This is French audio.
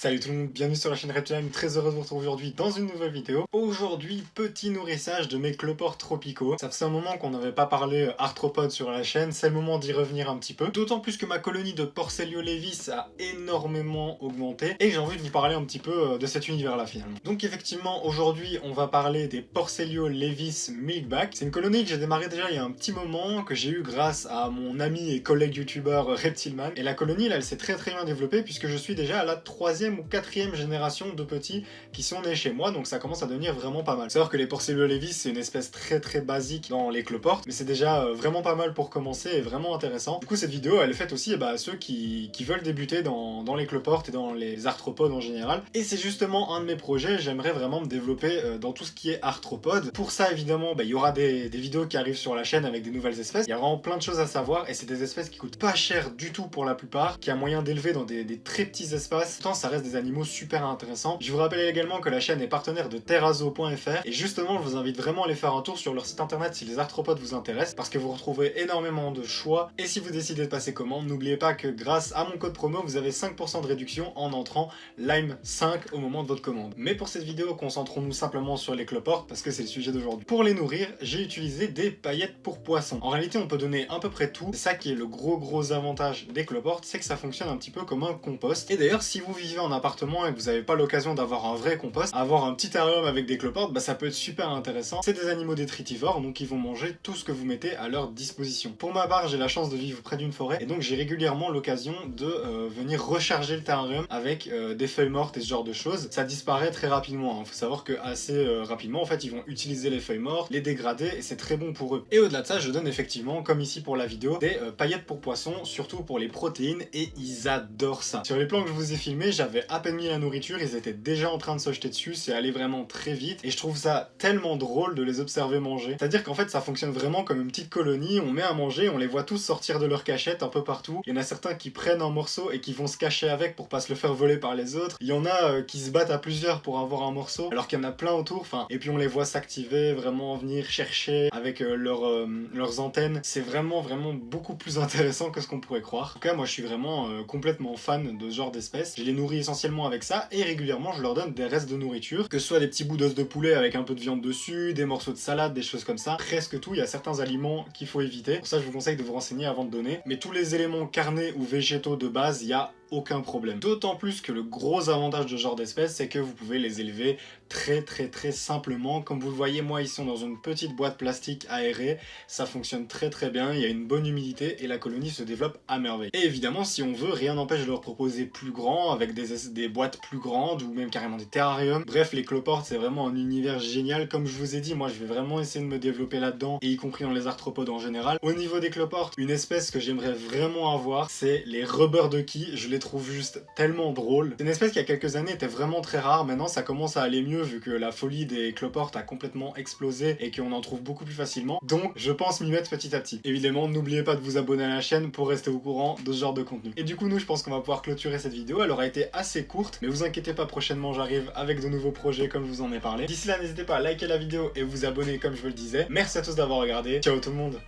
Salut tout le monde, bienvenue sur la chaîne Reptilian, très heureux de vous retrouver aujourd'hui dans une nouvelle vidéo. Aujourd'hui, petit nourrissage de mes cloportes tropicaux. Ça faisait un moment qu'on n'avait pas parlé arthropodes sur la chaîne, c'est le moment d'y revenir un petit peu. D'autant plus que ma colonie de Porcellio levis a énormément augmenté et j'ai envie de vous parler un petit peu de cet univers-là finalement. Donc effectivement, aujourd'hui, on va parler des Porcellio levis milkback. C'est une colonie que j'ai démarré déjà il y a un petit moment, que j'ai eu grâce à mon ami et collègue youtubeur Reptilman. Et la colonie, là, elle s'est très bien développée puisque je suis déjà à la 3e ou 4e génération de petits qui sont nés chez moi, donc ça commence à devenir vraiment pas mal. C'est vrai que les Porcellio levis, c'est une espèce très basique dans les cloportes, mais c'est déjà vraiment pas mal pour commencer et vraiment intéressant. Du coup, cette vidéo, elle est faite aussi à ceux qui veulent débuter dans les cloportes et dans les arthropodes en général. Et c'est justement un de mes projets, j'aimerais vraiment me développer dans tout ce qui est arthropodes. Pour ça, évidemment, il y aura des vidéos qui arrivent sur la chaîne avec des nouvelles espèces. Il y a vraiment plein de choses à savoir et c'est des espèces qui coûtent pas cher du tout pour la plupart, qui a moyen d'élever dans des très petits espaces. Pourtant, ça reste des animaux super intéressants. Je vous rappelle également que la chaîne est partenaire de terrazo.fr et justement, je vous invite vraiment à aller faire un tour sur leur site internet si les arthropodes vous intéressent parce que vous retrouverez énormément de choix. Et si vous décidez de passer commande, n'oubliez pas que grâce à mon code promo, vous avez 5% de réduction en entrant Lime5 au moment de votre commande. Mais pour cette vidéo, concentrons-nous simplement sur les cloportes parce que c'est le sujet d'aujourd'hui. Pour les nourrir, j'ai utilisé des paillettes pour poissons. En réalité, on peut donner à peu près tout. C'est ça qui est le gros avantage des cloportes, c'est que ça fonctionne un petit peu comme un compost. Et d'ailleurs, si vous vivez en appartement et que vous n'avez pas l'occasion d'avoir un vrai compost, avoir un petit terrarium avec des cloportes, ça peut être super intéressant. C'est des animaux détritivores, donc ils vont manger tout ce que vous mettez à leur disposition. Pour ma part, j'ai la chance de vivre près d'une forêt et donc j'ai régulièrement l'occasion de venir recharger le terrarium avec des feuilles mortes et ce genre de choses. Ça disparaît très rapidement, hein. Faut savoir que assez rapidement, en fait, ils vont utiliser les feuilles mortes, les dégrader et c'est très bon pour eux. Et au-delà de ça, je donne effectivement, comme ici pour la vidéo, des paillettes pour poissons, surtout pour les protéines et ils adorent ça. Sur les plans que je vous ai filmés, j'avais à peine mis la nourriture, ils étaient déjà en train de se jeter dessus, c'est allé vraiment très vite et je trouve ça tellement drôle de les observer manger. C'est-à-dire qu'en fait, ça fonctionne vraiment comme une petite colonie, on met à manger, on les voit tous sortir de leur cachette un peu partout. Il y en a certains qui prennent un morceau et qui vont se cacher avec pour pas se le faire voler par les autres. Il y en a qui se battent à plusieurs pour avoir un morceau, alors qu'il y en a plein autour, et puis on les voit s'activer, vraiment venir chercher avec leurs antennes. C'est vraiment beaucoup plus intéressant que ce qu'on pourrait croire. En tout cas, moi je suis vraiment complètement fan de ce genre d'espèces. Je les nourris essentiellement avec ça et régulièrement je leur donne des restes de nourriture, que ce soit des petits bouts d'os de poulet avec un peu de viande dessus, des morceaux de salade, des choses comme ça. Presque tout, il y a certains aliments qu'il faut éviter. Pour ça, je vous conseille de vous renseigner avant de donner. Mais tous les éléments carnés ou végétaux de base, il y a aucun problème. D'autant plus que le gros avantage de ce genre d'espèces, c'est que vous pouvez les élever très simplement. Comme vous le voyez, moi, ils sont dans une petite boîte plastique aérée. Ça fonctionne très bien, il y a une bonne humidité et la colonie se développe à merveille. Et évidemment, si on veut, rien n'empêche de leur proposer plus grand, avec des boîtes plus grandes ou même carrément des terrariums. Bref, les cloportes, c'est vraiment un univers génial. Comme je vous ai dit, moi, je vais vraiment essayer de me développer là-dedans, et y compris dans les arthropodes en général. Au niveau des cloportes, une espèce que j'aimerais vraiment avoir, c'est les rubber ducky. Je les trouve juste tellement drôles. C'est une espèce qui, il y a quelques années, était vraiment très rare. Maintenant, ça commence à aller mieux vu que la folie des cloportes a complètement explosé et qu'on en trouve beaucoup plus facilement. Donc, je pense m'y mettre petit à petit. Évidemment, n'oubliez pas de vous abonner à la chaîne pour rester au courant de ce genre de contenu. Et du coup, je pense qu'on va pouvoir clôturer cette vidéo. Elle aura été assez courte, mais vous inquiétez pas, prochainement, j'arrive avec de nouveaux projets comme je vous en ai parlé. D'ici là, n'hésitez pas à liker la vidéo et vous abonner comme je vous le disais. Merci à tous d'avoir regardé. Ciao tout le monde!